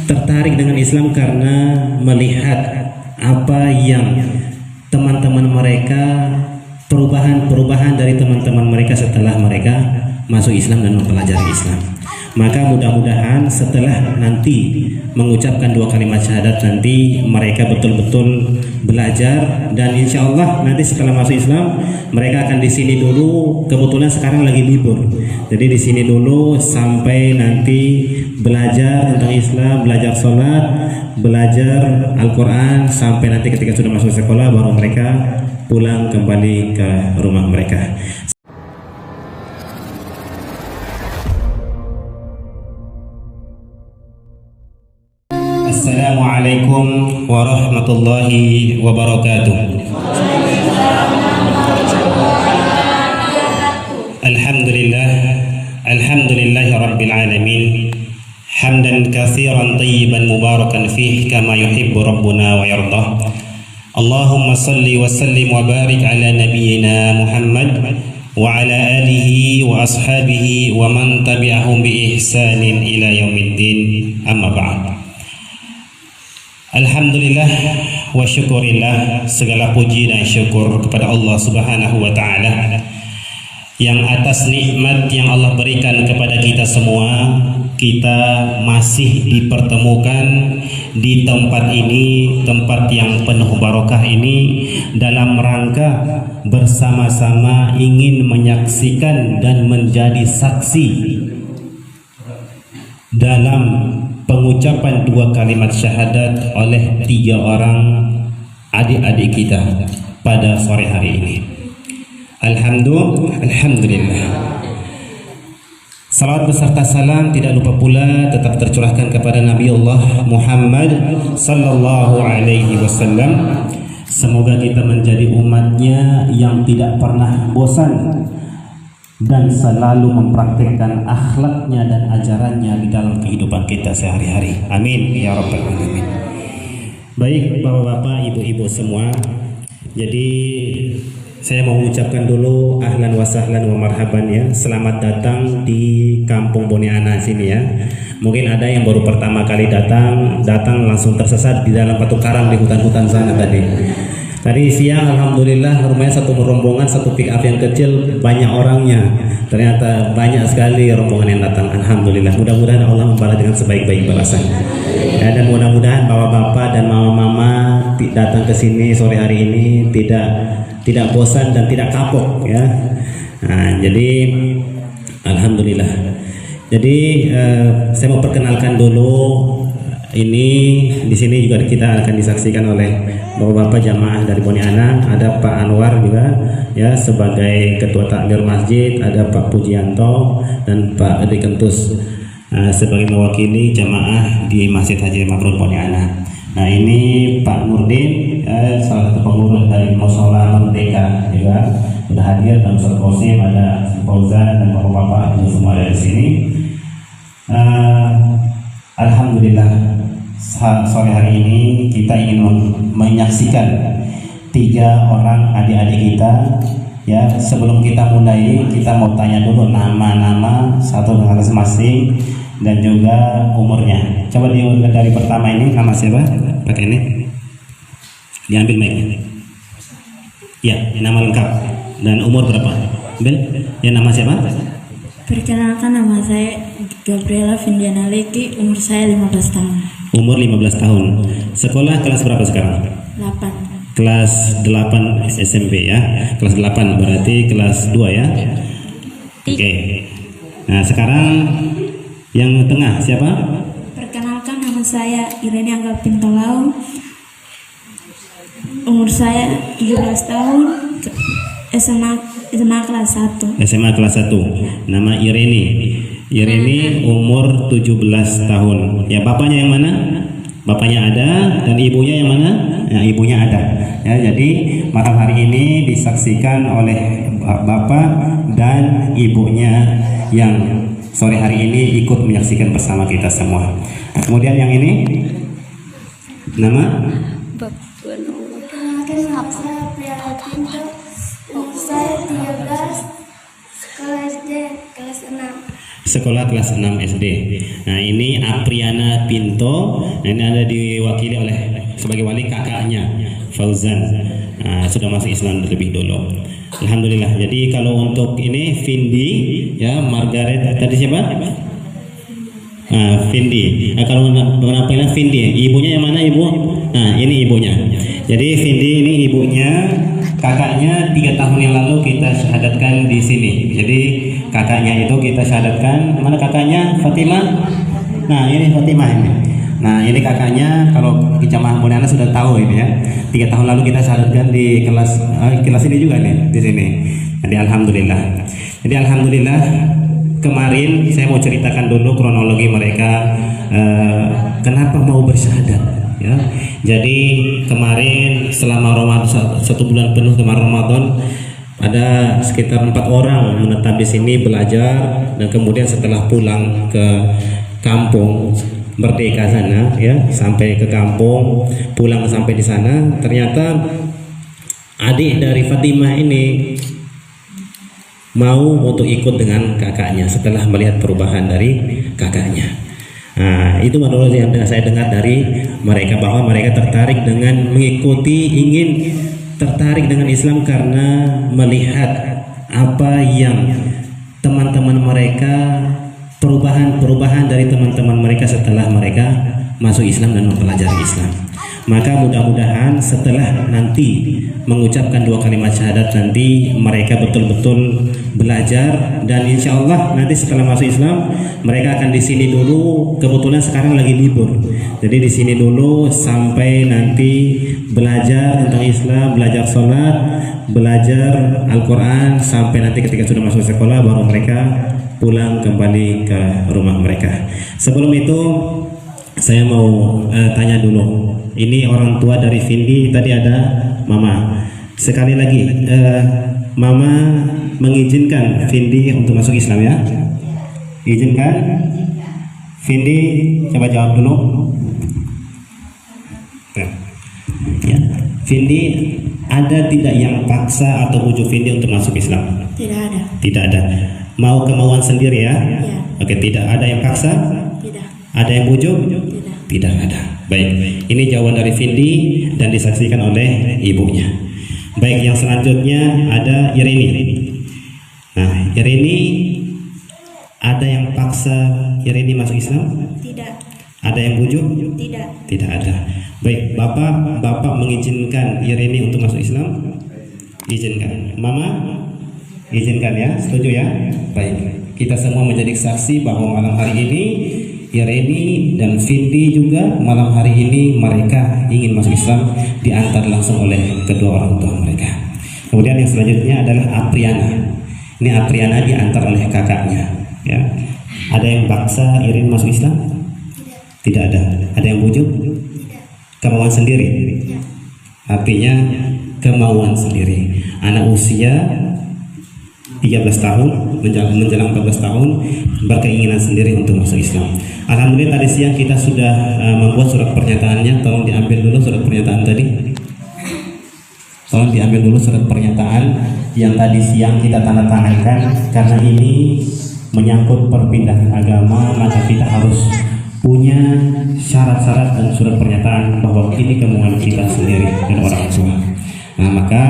tertarik dengan Islam karena melihat apa yang teman-teman mereka, perubahan dari teman-teman mereka setelah mereka masuk Islam dan mempelajari Islam. Maka mudah-mudahan setelah nanti mengucapkan 2 kalimat syahadat nanti mereka betul-betul belajar, dan insya Allah nanti setelah masuk Islam mereka akan di sini dulu. Kebetulan sekarang lagi libur, jadi di sini dulu sampai nanti belajar tentang Islam, belajar sholat, belajar Al-Quran, sampai nanti ketika sudah masuk sekolah baru mereka pulang kembali ke rumah mereka. Assalamualaikum warahmatullahi wabarakatuh. Alhamdulillah rabbil alamin, hamdan katsiran tayyiban mubarakan fih kama yuhibbu rabbuna wa yardah. Allahumma salli wa sallim wa barik ala nabiyyina Muhammad wa ala alihi wa ashabihi wa man tabi'ahum bi ihsanin ila yaumiddin, amma ba'd. Alhamdulillah wa syukurillah, segala puji dan syukur kepada Allah Subhanahu wa taala yang atas nikmat yang Allah berikan kepada kita semua, kita masih dipertemukan di tempat ini, tempat yang penuh barokah ini, dalam rangka bersama-sama ingin menyaksikan dan menjadi saksi dalam pengucapan 2 kalimat syahadat oleh 3 orang adik-adik kita pada sore hari ini. Alhamdulillah. Salawat beserta salam tidak lupa pula tetap tercurahkan kepada Nabi Allah Muhammad sallallahu alaihi wasallam. Semoga kita menjadi umatnya yang tidak pernah bosan dan selalu mempraktikkan akhlaknya dan ajarannya di dalam kehidupan kita sehari-hari. Amin ya rabbal alamin. Baik bapak-bapak, ibu-ibu semua, jadi saya mau mengucapkan dulu ahlan wa sahlan wa marhaban ya. Selamat datang di Kampung Boniana sini ya. Mungkin ada yang baru pertama kali datang langsung tersesat di dalam batu karang di hutan-hutan sana tadi. Tadi siang alhamdulillah rumahnya satu rombongan, satu pick up yang kecil, banyak orangnya. Ternyata banyak sekali rombongan yang datang. Alhamdulillah. Mudah-mudahan Allah membalas dengan sebaik-baik balasan. Ya, dan mudah-mudahan bapak-bapak dan mama-mama datang ke sini sore hari ini tidak bosan dan tidak kapok ya. Nah, jadi alhamdulillah. Jadi saya mau perkenalkan dulu. Ini di sini juga kita akan disaksikan oleh bapak-bapak jamaah dari Boniana. Ada Pak Anwar juga ya sebagai ketua takmir masjid, ada Pak Pujianto dan Pak Edi Kentus sebagai mewakili jamaah di Masjid Haji Mabrur Boniana. Nah, ini Pak Nurdin salah satu pengurus dari Mushola Merdeka juga sudah hadir, dan Ustaz Qasim, ada Fauzan dan bapak-bapak itu semua ada di sini. Alhamdulillah, sore hari ini kita ingin menyaksikan 3 orang adik-adik kita ya. Sebelum kita mulai, kita mau tanya dulu nama-nama satu dengan masing-masing dan juga umurnya. Coba dari pertama ini, nama siapa? Pakai ini. Diambil mic-nya. Ya, nama lengkap dan umur berapa? Ambil. Ya, nama siapa? Perkenalkan, nama saya Gabriela Vindiana Leki, umur saya 15 tahun. Umur 15 tahun. Sekolah kelas berapa sekarang? 8. Kelas 8 SMP ya. Kelas 8 berarti kelas 2 ya. Oke. Nah, sekarang yang tengah siapa? Perkenalkan, nama saya Irene Angga Pintolaung. Umur saya 17 tahun. SMA kelas 1. SMA kelas 1. Nama Irene umur 17 tahun. Ya, bapaknya yang mana? Bapaknya ada dan ibunya yang mana? Ya, ibunya ada. Ya, jadi malam hari ini disaksikan oleh bapak dan ibunya yang sore hari ini ikut menyaksikan bersama kita semua. Nah, kemudian yang ini nama? Umur saya 13, sekolah SD kelas 6. sekolah kelas 6 SD. Nah, ini Apriana Pinto. Nah, ini ada diwakili oleh sebagai wali kakaknya Fauzan. Nah, sudah masuk Islam lebih dulu. Alhamdulillah. Jadi kalau untuk ini Vindi, ya, Margaret tadi siapa? Vindi. Nah, kalau penampilan Vindi, ibunya yang mana ibu? Nah, ini ibunya. Jadi Vindi ini ibunya, kakaknya 3 tahun yang lalu kita syahadatkan di sini. Jadi kakaknya itu kita syahadatkan. Mana kakaknya? Fatimah. Nah, ini Fatimah ini. Nah, ini kakaknya, kalau jamaah Munana sudah tahu ini ya. 3 tahun lalu kita syahadatkan di kelas ini juga nih, di sini. Jadi alhamdulillah. Jadi alhamdulillah. Kemarin saya mau ceritakan dulu kronologi mereka kenapa mau bersyahadat, ya. Jadi kemarin selama Ramadan 1 bulan penuh kemarin Ramadan ada sekitar 4 orang menetap di sini belajar, dan kemudian setelah pulang ke kampung Merdeka sana, ya, sampai ke kampung, pulang sampai di sana, ternyata adik dari Fatimah ini mau untuk ikut dengan kakaknya setelah melihat perubahan dari kakaknya. Nah, itu menurut yang saya dengar dari mereka, bahwa mereka tertarik dengan mengikuti, ingin tertarik dengan Islam karena melihat apa yang teman-teman mereka, perubahan dari teman-teman mereka setelah mereka masuk Islam dan mempelajari Islam. Maka mudah-mudahan setelah nanti mengucapkan 2 kalimat syahadat, nanti mereka betul-betul belajar, dan insya Allah nanti setelah masuk Islam mereka akan di sini dulu. Kebetulan sekarang lagi libur, jadi di sini dulu sampai nanti belajar tentang Islam, belajar sholat, belajar Al-Quran, sampai nanti ketika sudah masuk sekolah baru mereka pulang kembali ke rumah mereka. Sebelum itu saya mau tanya dulu. Ini orang tua dari Vindi, tadi ada Mama. Sekali lagi, Mama mengizinkan Vindi untuk masuk Islam, ya? Izinkan? Vindi, coba jawab dulu. Ya. Vindi, ada tidak yang paksa atau bujuk Vindi untuk masuk Islam? Tidak ada. Tidak ada. Mau kemauan sendiri, ya? Ya. Oke, tidak ada yang paksa? Tidak. Ada yang bujuk? Tidak. Tidak ada. Baik, ini jawaban dari Vindi dan disaksikan oleh ibunya. Baik, yang selanjutnya ada Irini. Nah, Irini, ada yang paksa Irini masuk Islam? Tidak. Ada yang bujuk? Tidak. Tidak ada. Baik, Bapak mengizinkan Irini untuk masuk Islam? Izinkan. Mama? Izinkan, ya? Setuju, ya? Baik, kita semua menjadi saksi bahwa malam hari ini Irini dan Vindi juga malam hari ini mereka ingin masuk Islam, diantar langsung oleh kedua orang tua mereka. Kemudian yang selanjutnya adalah Apriana. Ini Apriana diantar oleh kakaknya, ya. Ada yang paksa Irini masuk Islam? Tidak ada. Ada yang bujuk? Kemauan sendiri? Artinya kemauan sendiri. Anak usia 13 tahun menjelang 14 tahun berkeinginan sendiri untuk masuk Islam. Alhamdulillah tadi siang kita sudah membuat surat pernyataannya. Tolong diambil dulu surat pernyataan tadi. Tolong diambil dulu surat pernyataan yang tadi siang kita tanda tangankan, karena ini menyangkut perpindahan agama, maka kita harus punya syarat-syarat dan surat pernyataan bahwa ini kemauan kita sendiri dan orang tua. Nah, maka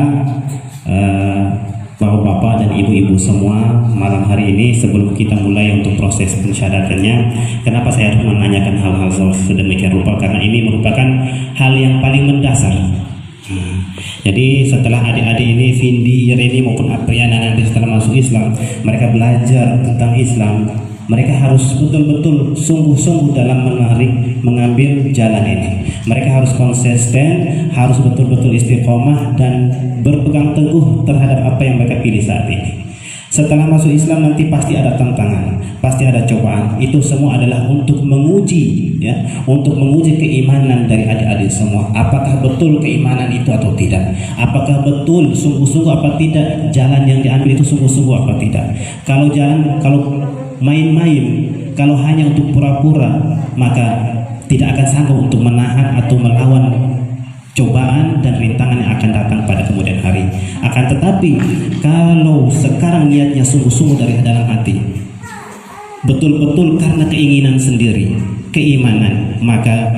Bapak-bapak dan ibu-ibu semua, malam hari ini sebelum kita mulai untuk proses pensyahadatannya, kenapa saya harus menanyakan hal-hal sedemikian rupa? Karena ini merupakan hal yang paling mendasar. Jadi setelah adik-adik ini, Vindi, Irini maupun Apriana, nanti setelah masuk Islam, mereka belajar tentang Islam, mereka harus betul-betul sungguh-sungguh dalam mengambil jalan ini. Mereka harus konsisten, harus betul-betul istiqomah dan berpegang teguh terhadap apa yang mereka pilih saat ini. Setelah masuk Islam nanti pasti ada tantangan, pasti ada cobaan. Itu semua adalah untuk menguji, ya, untuk menguji keimanan dari adik-adik semua. Apakah betul keimanan itu atau tidak? Apakah betul sungguh-sungguh apa tidak jalan yang diambil itu sungguh-sungguh apa tidak? Kalau main-main, kalau hanya untuk pura-pura, maka tidak akan sanggup untuk menahan atau melawan cobaan dan rintangan yang akan datang pada kemudian hari. Akan tetapi kalau sekarang niatnya sungguh-sungguh dari dalam hati, betul-betul karena keinginan sendiri, keimanan, maka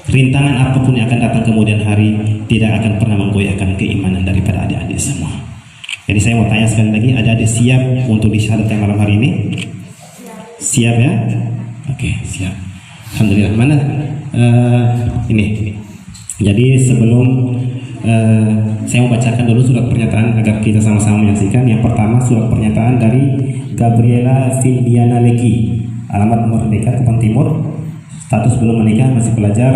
rintangan apapun yang akan datang kemudian hari tidak akan pernah menggoyahkan keimanan daripada adik-adik semua. Jadi saya mau tanya sekali lagi, adik-adik siap untuk disyahadatkan malam hari ini? Siap ya? Oke, siap. Alhamdulillah. Mana ini? Jadi sebelum saya mau bacakan dulu surat pernyataan agar kita sama-sama menyaksikan. Yang pertama, surat pernyataan dari Gabriela Findiana Leki, alamat Merdeka, Kupang Timur, status belum menikah, masih pelajar,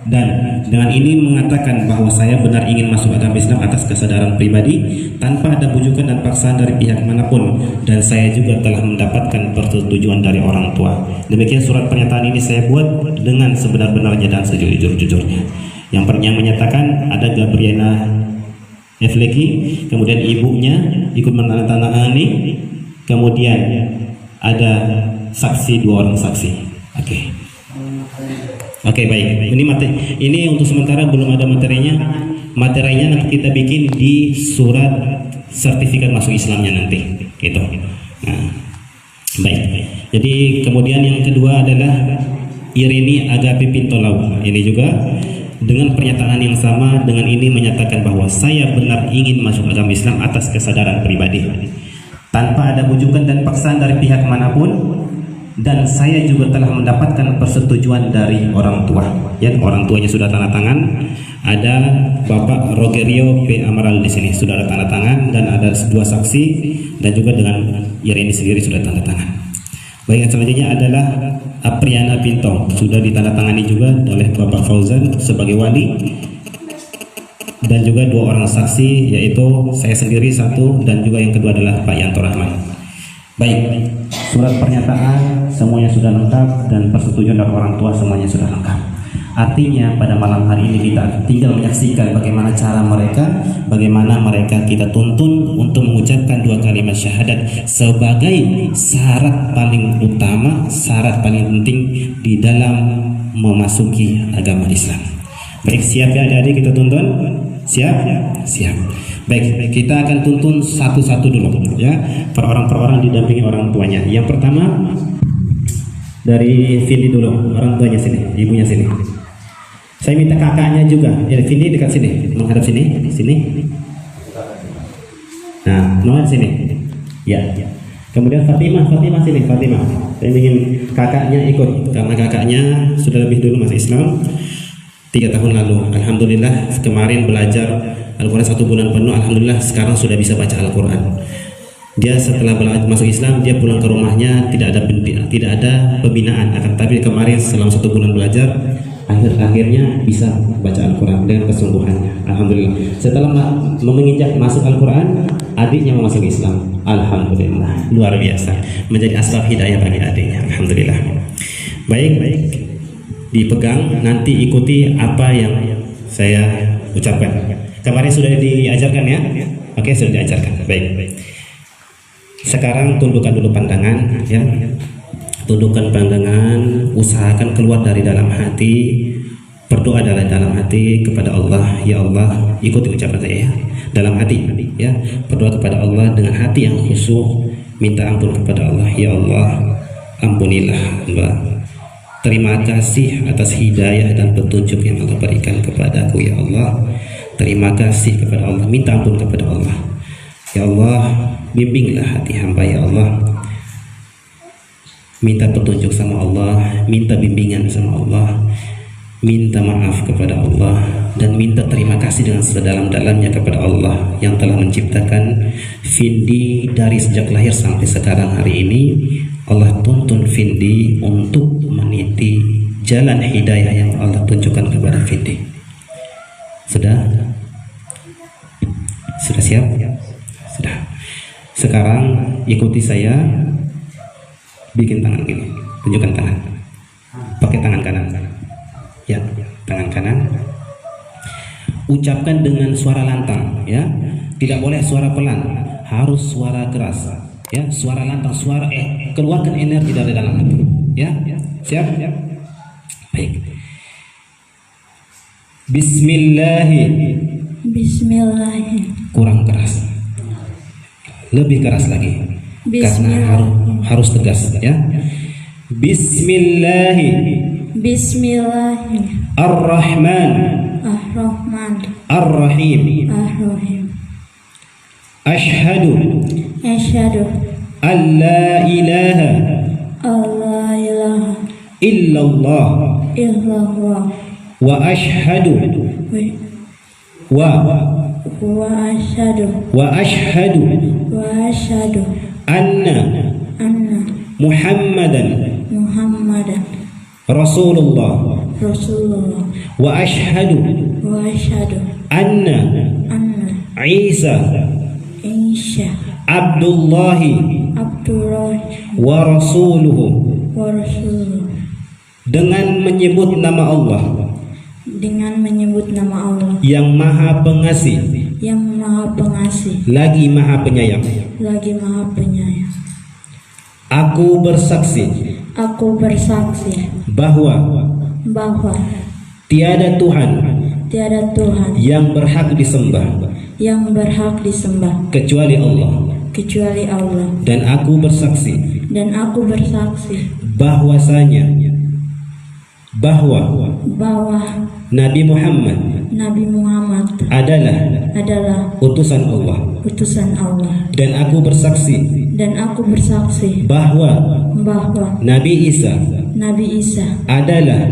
dan dengan ini mengatakan bahwa saya benar ingin masuk agama Islam atas kesadaran pribadi tanpa ada bujukan dan paksaan dari pihak manapun, dan saya juga telah mendapatkan persetujuan dari orang tua. Demikian surat pernyataan ini saya buat dengan sebenar-benarnya dan sejujur-jujurnya. Yang menyatakan ada Gabriela F. Leki, kemudian ibunya ikut menandatangani, kemudian ada saksi, 2 orang saksi. Oke, baik. Ini untuk sementara belum ada materinya. Materinya nanti kita bikin di surat sertifikat masuk Islamnya nanti, gitu. Nah, baik. Jadi kemudian yang kedua adalah Irini Agape Pintolau. Ini juga dengan pernyataan yang sama, dengan ini menyatakan bahwa saya benar ingin masuk agama Islam atas kesadaran pribadi tanpa ada bujukan dan paksaan dari pihak manapun, dan saya juga telah mendapatkan persetujuan dari orang tua. Ya, orang tuanya sudah tanda tangan. Ada Bapak Rogerio P. Amaral di sini sudah ada tanda tangan, dan ada 2 saksi, dan juga dengan Irini sendiri sudah tanda tangan. Baik, yang selanjutnya adalah Apriana Pinto, sudah ditandatangani juga oleh Bapak Fauzan sebagai wali, dan juga 2 orang saksi, yaitu saya sendiri 1, dan juga yang kedua adalah Pak Yanto Rahman. Baik, surat pernyataan semuanya sudah lengkap, dan persetujuan dari orang tua semuanya sudah lengkap. Artinya pada malam hari ini kita tinggal menyaksikan bagaimana cara mereka, bagaimana mereka kita tuntun untuk mengucapkan 2 kalimat syahadat sebagai syarat paling utama, syarat paling penting di dalam memasuki agama Islam. Baik, siap ya adik-adik kita tuntun? Siap? Siap. Baik, kita akan tuntun satu-satu dulu ya, per orang didampingi orang tuanya. Yang pertama dari Vindi dulu, orang tuanya sini, ibunya sini. Saya minta kakaknya juga. Ya, Vindi dekat sini, menghadap sini, sini. Nah, Noah sini. Ya. Kemudian Fatimah sini, Fatimah. Saya ingin kakaknya ikut karena kakaknya sudah lebih dulu masuk Islam 3 tahun lalu. Alhamdulillah kemarin belajar Al-Quran 1 bulan penuh. Alhamdulillah sekarang sudah bisa baca Al-Quran. Dia setelah masuk Islam, dia pulang ke rumahnya tidak ada pembinaan, akan tapi kemarin selama 1 bulan belajar, akhirnya bisa baca Al-Quran dengan kesungguhannya. Alhamdulillah. Setelah menginjak masuk Al-Quran, adiknya mau masuk Islam. Alhamdulillah, luar biasa, menjadi asbab hidayah bagi adiknya. Alhamdulillah. Baik, dipegang, nanti ikuti apa yang saya ucapkan. Kemarin sudah diajarkan ya? Oke, sudah diajarkan. Baik. Sekarang tundukkan dulu pandangan ya. Tundukkan pandangan, usahakan keluar dari dalam hati. Berdoa dalam hati kepada Allah. Ya Allah, ikuti ucapan saya ya. Dalam hati ya. Berdoa kepada Allah dengan hati yang khusyuk, minta ampun kepada Allah. Ya Allah, ampunilah hamba. Terima kasih atas hidayah dan petunjuk yang Allah berikan kepadaku ya Allah. Terima kasih kepada Allah, minta ampun kepada Allah. Ya Allah, bimbinglah hati hamba ya Allah. Minta petunjuk sama Allah, minta bimbingan sama Allah, minta maaf kepada Allah, dan minta terima kasih dengan sedalam-dalamnya kepada Allah yang telah menciptakan Vindi dari sejak lahir sampai sekarang hari ini. Allah tuntun Vindi untuk meniti jalan hidayah yang Allah tunjukkan kepada Vindi. Sudah siap? Sudah. Sekarang ikuti saya. Bikin tangan gini, tunjukkan tangan. Pakai tangan kanan. Ya, tangan kanan. Ucapkan dengan suara lantang, ya. Tidak boleh suara pelan, harus suara keras. Ya, suara lantang, keluarkan energi dari dalam hati. Ya, siap? Baik. Bismillah. Kurang keras. Lebih keras lagi. Bismillah. harus tegas ya. Bismillahirrahmanirrahim. Ar-Rahim. Ashhadu an la ilaha illallah wa ashhadu anna Muhammadan Rasulullah wa ashhadu anna Isa Abdullahi wa rasuluhu. Dengan menyebut nama Allah yang maha pengasih lagi maha penyayang. Aku bersaksi bahwa tiada Tuhan yang berhak disembah kecuali Allah. Dan aku bersaksi bahwa Nabi Muhammad adalah utusan Allah. Dan aku bersaksi bahwa Nabi Isa adalah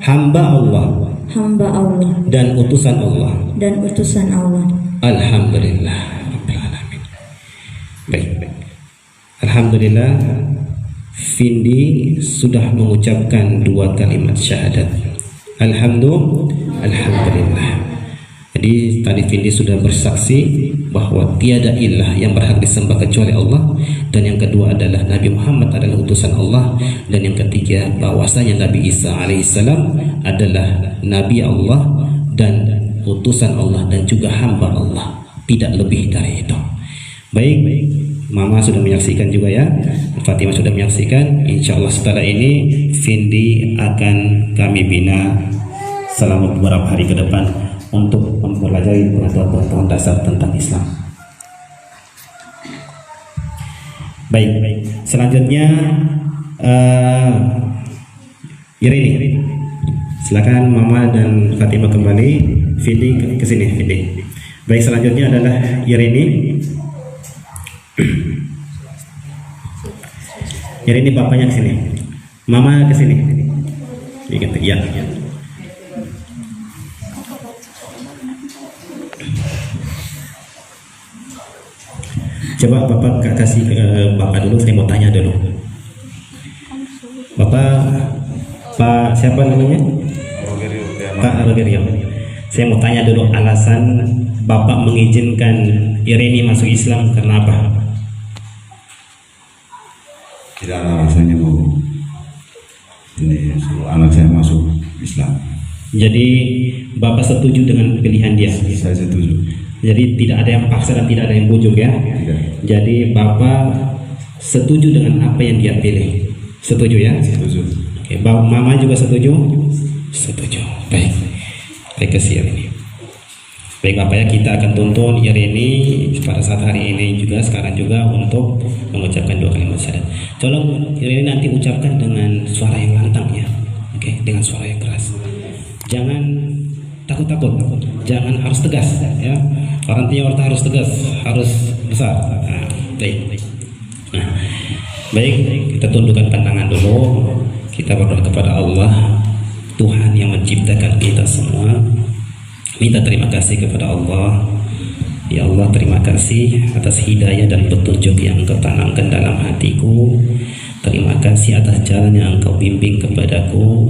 hamba Allah dan utusan Allah. Alhamdulillah Rabbil Alamin. Baik. Alhamdulillah, Vindi sudah mengucapkan 2 kalimat syahadat. Alhamdulillah. Jadi tadi Vindi sudah bersaksi bahwa tiada ilah yang berhak disembah kecuali Allah, dan yang kedua adalah Nabi Muhammad adalah utusan Allah, dan yang ketiga bahwasanya Nabi Isa alaihissalam adalah Nabi Allah dan utusan Allah dan juga hamba Allah, tidak lebih dari itu. Baik, Mama sudah menyaksikan juga ya, Fatimah sudah menyaksikan. Insya Allah setelah ini Vindi akan kami bina selama beberapa hari ke depan untuk mempelajari pengetahuan dasar tentang Islam. Baik, selanjutnya Irini, silakan Mama dan Fatimah kembali. Vindi ke sini, Vindi. Baik, selanjutnya adalah Irini. Irini bapaknya ke sini. Mama ke sini. Ya. Coba Bapak kasih ke Bapak dulu, saya mau tanya dulu. Pak siapa namanya? Pak Rogerio. Saya mau tanya dulu alasan Bapak mengizinkan Irini masuk Islam karena apa? Tidak ada alasannya Bu. Ini suruh anak saya masuk Islam. Jadi Bapak setuju dengan pilihan dia? Saya setuju. Jadi tidak ada yang paksa dan tidak ada yang bujuk ya? Tidak. Jadi Bapak setuju dengan apa yang dia pilih? Setuju ya? Setuju. Oke, Mama juga setuju? Setuju. Baik. Baik, kesian ini. Baik Bapak ya, kita akan tuntun Irini pada saat hari ini juga, sekarang juga untuk mengucapkan 2 kalimat syahadat. Tolong Irini nanti ucapkan dengan suara yang lantang ya. Oke, dengan suara yang keras. Jangan takut-takut, jangan harus tegas ya. Orang Tionghoa harus tegas, harus besar. Nah, baik. Nah, baik, kita tundukkan pandangan dulu. Kita berdoa kepada Allah, Tuhan yang menciptakan kita semua. Minta terima kasih kepada Allah. Ya Allah, terima kasih atas hidayah dan petunjuk yang Engkau tanamkan dalam hatiku. Terima kasih atas jalan yang Engkau bimbing kepadaku.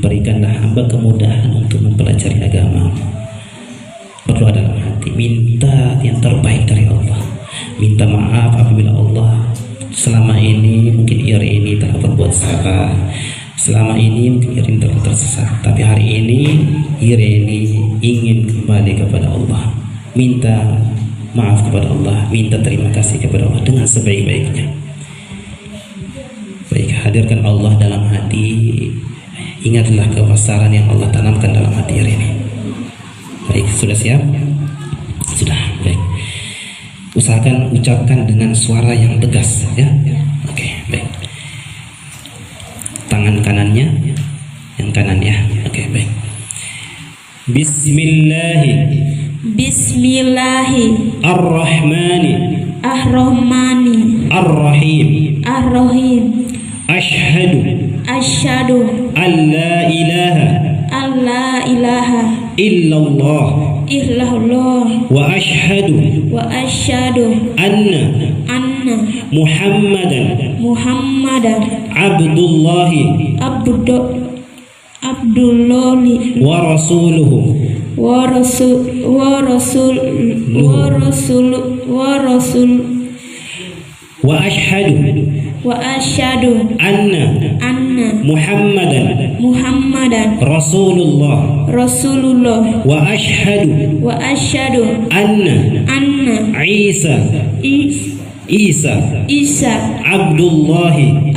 Berikanlah hamba kemudahan untuk mempelajari agama. Berdoa dalam hati, minta yang terbaik dari Allah. Minta maaf apabila Allah selama ini mungkin Irini telah berbuat salah. Selama ini mungkin Irini telah tersesat, tapi hari ini Irini ingin kembali kepada Allah, minta maaf kepada Allah, minta terima kasih kepada Allah dengan sebaik-baiknya. Baik, hadirkan Allah dalam hati. Ingatlah kebesaran yang Allah tanamkan dalam hati Irini. Baik, sudah siap? Sudah, baik. Usahakan ucapkan dengan suara yang tegas ya. Oke, baik. Tangan kanannya, yang kanan ya. Oke, baik. Bismillahi Ar-Rahmani Ar-Rahim Ashhadu an la ilaha illallah wa ashhadu anna Muhammadan abdullahi wa rasuluhu wa ashhadu anna Muhammadan Rasulullah wa ashhadu anna Isa Abdullahi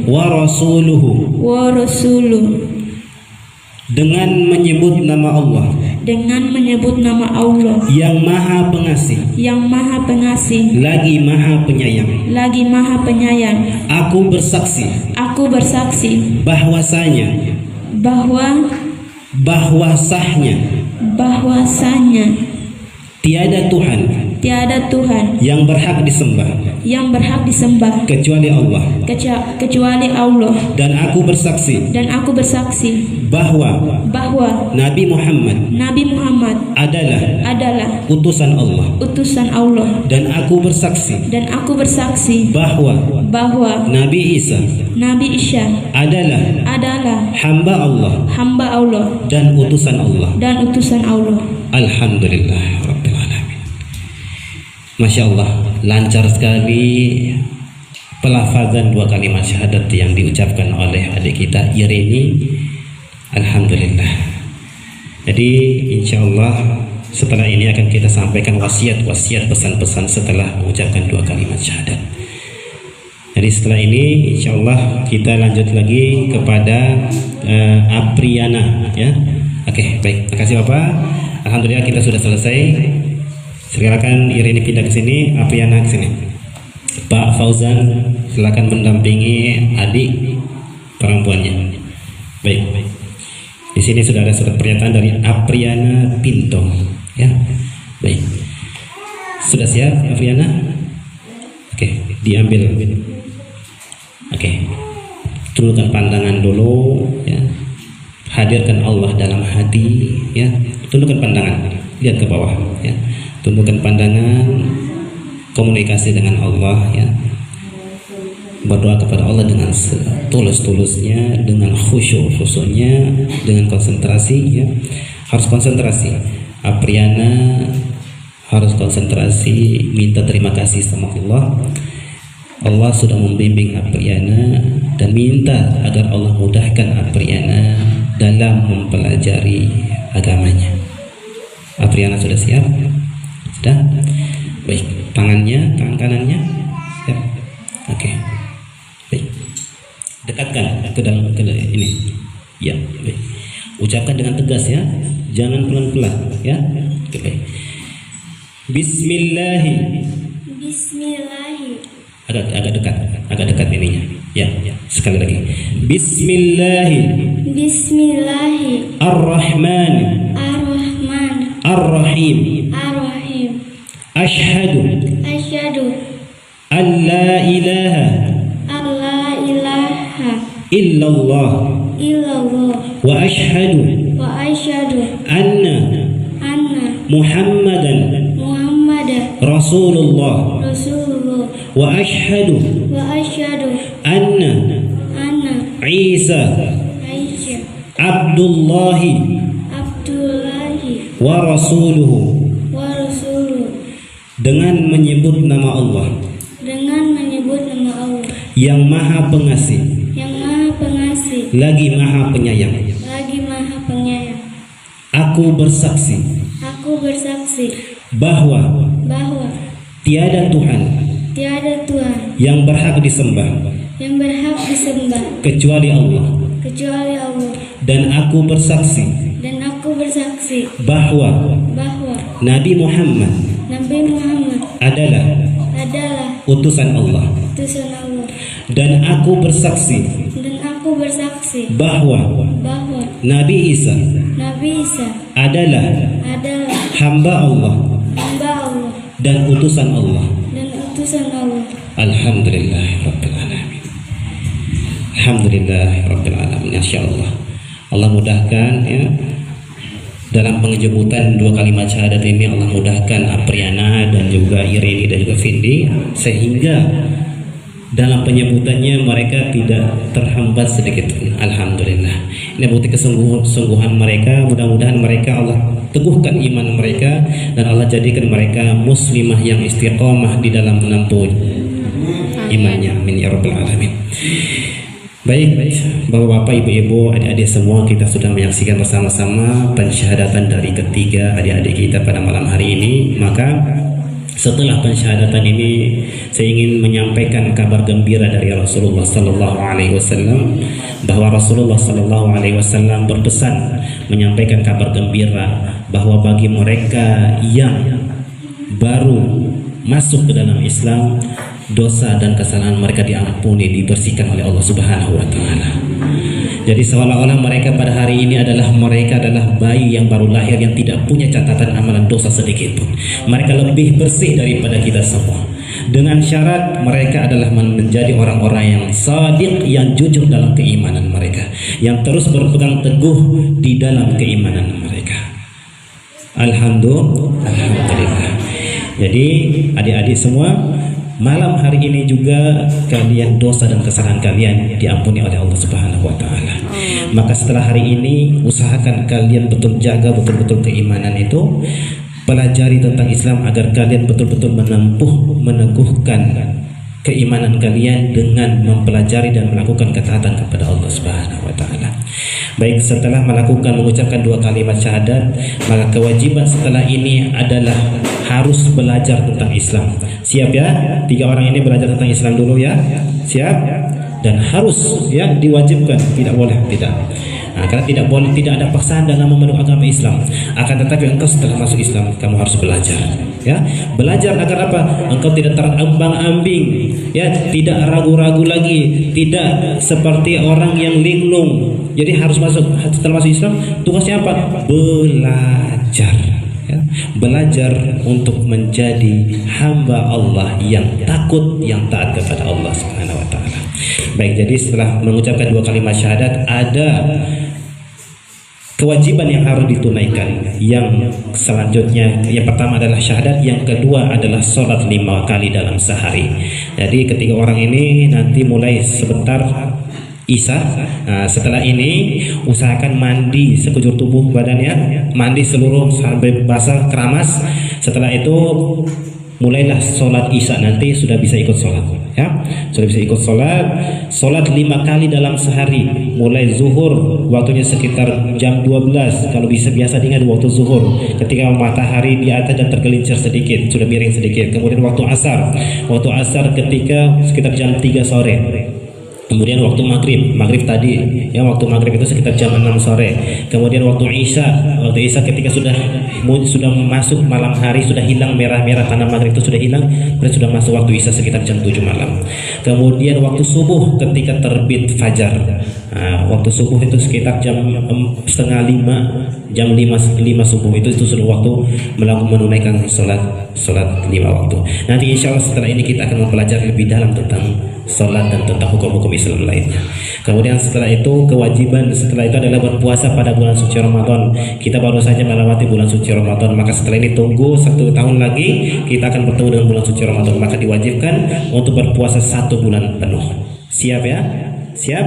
wa rasuluhu dengan menyebut nama Allah yang maha pengasih lagi maha penyayang. Aku bersaksi bahwasanya tiada Tuhan yang berhak disembah kecuali Allah. Dan aku bersaksi bahwa Nabi Muhammad adalah utusan Allah. Dan aku bersaksi bahwa Nabi Isa adalah hamba Allah dan utusan Allah. Alhamdulillah Rabbil Alamin. Masya Allah, lancar sekali pelafazan 2 kalimat syahadat yang diucapkan oleh adik kita Ireni. Alhamdulillah. Jadi insya Allah setelah ini akan kita sampaikan wasiat pesan-pesan setelah mengucapkan 2 kalimat syahadat. Jadi setelah ini insya Allah kita lanjut lagi kepada Apriana ya. Oke, baik. Terima kasih Bapak. Alhamdulillah kita sudah selesai. Silakan Ireni pindah ke sini, Apriana ke sini. Pak Fauzan silakan mendampingi adik perempuannya. Baik. Di sini sudah ada surat pernyataan dari Apriana Pinto ya. Baik. Sudah siap Apriana? Oke, diambil. Oke. Tundukkan pandangan dulu ya. Hadirkan Allah dalam hati ya. Tundukkan pandangan, lihat ke bawah ya. Tundukkan pandangan, komunikasi dengan Allah ya. Berdoa kepada Allah dengan setulus-tulusnya, dengan khusyuk-khusyuknya, dengan konsentrasi ya. Harus konsentrasi. Apriana harus konsentrasi, minta terima kasih sama Allah. Allah sudah membimbing Apriana dan minta agar Allah mudahkan Apriana dalam mempelajari agamanya. Apriana sudah siap? Sudah? Baik, tangan kanannya siap? Oke. Baik. Dekatkan ke dalam ini. Ya, baik. Ucapkan dengan tegas ya. Jangan pelan-pelan ya. Oke, baik. Bismillahi. Agak dekat ininya. Ya, sekali lagi. Bismillahi. Ar-Rahman. Ar-Rahim. Ashhadu an la ilaha illallah wa ashhadu anna Muhammadan Rasulullah wa ashhadu anna Isa Abdullahi wa rasuluhu. Dengan menyebut nama Allah yang maha pengasih lagi maha penyayang. Aku bersaksi bahwa tiada Tuhan yang berhak disembah kecuali Allah. Dan aku bersaksi bahwa Nabi Muhammad adalah utusan Allah, utusan Allah, dan aku bersaksi bahwa Nabi Isa adalah hamba Allah dan utusan Allah. Alhamdulillahirabbil alamin. Alhamdulillahirabbil alamin. Insyaallah Allah mudahkan ya. Dalam penjemputan dua kalimat syahadat ini Allah mudahkan Apriana dan juga Irini dan juga Vindi, sehingga dalam penyebutannya mereka tidak terhambat sedikit pun. Alhamdulillah. Ini bukti kesungguhan mereka. Mudah-mudahan mereka Allah teguhkan iman mereka dan Allah jadikan mereka muslimah yang istiqomah di dalam menempuh imannya. Amin ya rabbal alamin. Baik, Bapak-bapak, Ibu-ibu, adik-adik semua, kita sudah menyaksikan bersama-sama pensyahadatan dari ketiga adik-adik kita pada malam hari ini. Maka setelah pensyahadatan ini, saya ingin menyampaikan kabar gembira dari Rasulullah Sallallahu Alaihi Wasallam, bahwa Rasulullah Sallallahu Alaihi Wasallam berpesan menyampaikan kabar gembira bahwa bagi mereka yang baru masuk ke dalam Islam, dosa dan kesalahan mereka diampuni, dibersihkan oleh Allah Subhanahu wa taala. Jadi seolah-olah mereka pada hari ini adalah bayi yang baru lahir yang tidak punya catatan amalan dosa sedikit pun. Mereka lebih bersih daripada kita semua. Dengan syarat mereka adalah menjadi orang-orang yang shadiq, yang jujur dalam keimanan mereka, yang terus berpegang teguh di dalam keimanan mereka. Alhamdulillah. Jadi adik-adik semua, malam hari ini juga kalian dosa dan kesalahan kalian diampuni oleh Allah Subhanahu wa taala. Maka setelah hari ini usahakan kalian betul jaga betul-betul keimanan itu, pelajari tentang Islam agar kalian betul-betul meneguhkan keimanan kalian dengan mempelajari dan melakukan ketaatan kepada Allah Subhanahu wa taala. Baik, setelah mengucapkan dua kalimat syahadat, maka kewajiban setelah ini adalah harus belajar tentang Islam. Siap ya? 3 orang ini belajar tentang Islam dulu ya. Siap? Dan harus ya, diwajibkan, tidak boleh tidak. Nah, karena tidak ada paksaan dalam memeluk agama Islam. Akan tetapi engkau setelah masuk Islam, kamu harus belajar. Ya, belajar agar apa? Engkau tidak terombang-ambing, ya, tidak ragu-ragu lagi, tidak seperti orang yang linglung. Jadi harus setelah masuk Islam, tugasnya apa? Belajar. Ya, belajar untuk menjadi hamba Allah yang takut, yang taat kepada Allah Subhanahu wa taala. Baik, jadi setelah mengucapkan dua kalimat syahadat, ada kewajiban yang harus ditunaikan. Yang selanjutnya, yang pertama adalah syahadat, yang kedua adalah sholat 5 kali dalam sehari. Jadi ketiga orang ini nanti mulai sebentar Isya. Nah, setelah ini usahakan mandi sekujur tubuh badannya, mandi seluruh sampai basah keramas. Setelah itu mulailah sholat Isya, nanti sudah bisa ikut sholat ya, sudah bisa ikut sholat 5 kali dalam sehari. Mulai zuhur waktunya sekitar jam 12, kalau bisa biasa diingat waktu zuhur ketika matahari di atas dan tergelincir sedikit, sudah miring sedikit. Kemudian waktu asar ketika sekitar jam 3 sore. Kemudian waktu maghrib tadi ya, waktu maghrib itu sekitar jam 6 sore. Kemudian waktu isya ketika sudah masuk malam hari, sudah hilang merah-merah tanah maghrib itu sudah hilang, dan sudah masuk waktu isya sekitar jam 7 malam. Kemudian waktu subuh ketika terbit fajar. Nah, waktu subuh itu sekitar jam 4:30, jam 5 subuh itu sudah waktu menunaikan sholat 5 waktu. Nanti insya Allah setelah ini kita akan mempelajari lebih dalam tentang sholat dan tentang hukum-hukum Islam lainnya. Kemudian setelah itu kewajiban setelah itu adalah berpuasa pada bulan suci Ramadan. Kita baru saja melewati bulan suci Ramadan, maka setelah ini tunggu 1 tahun lagi kita akan bertemu dengan bulan suci Ramadan. Maka diwajibkan untuk berpuasa 1 bulan penuh. Siap ya? Siap?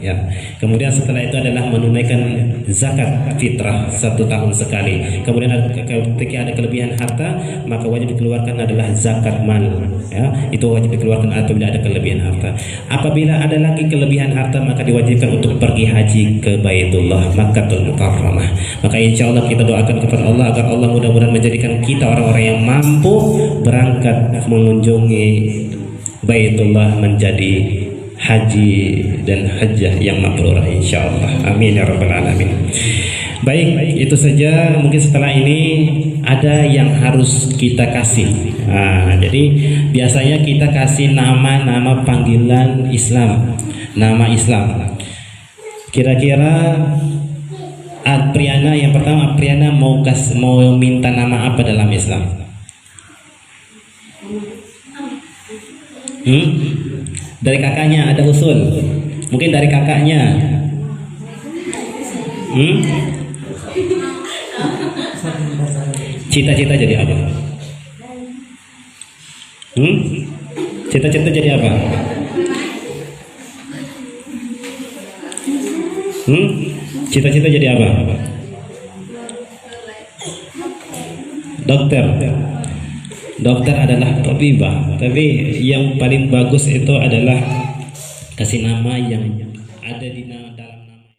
Ya. Kemudian setelah itu adalah menunaikan zakat fitrah 1 tahun sekali. Kemudian ketika ada kelebihan harta, maka wajib dikeluarkan adalah zakat mal. Ya, itu wajib dikeluarkan apabila ada kelebihan harta. Apabila ada lagi kelebihan harta, maka diwajibkan untuk pergi haji ke Baitullah Makkahul Mukarramah. Maka insya Allah kita doakan kepada Allah agar Allah mudah-mudahan menjadikan kita orang-orang yang mampu berangkat mengunjungi Baitullah, menjadi haji dan hajjah yang mabrurah insyaallah. Amin ya rabbal alamin. Baik, itu saja. Mungkin setelah ini ada yang harus kita kasih. Nah, jadi biasanya kita kasih nama-nama panggilan Islam, nama Islam. Kira-kira Apriana yang pertama, Apriana mau minta nama apa dalam Islam? Dari kakaknya ada usul. Mungkin dari kakaknya. Cita-cita jadi apa? Cita-cita jadi apa? Cita-cita jadi apa? Dokter. Dokter adalah tabibah, tapi yang paling bagus itu adalah kasih nama yang ada di nama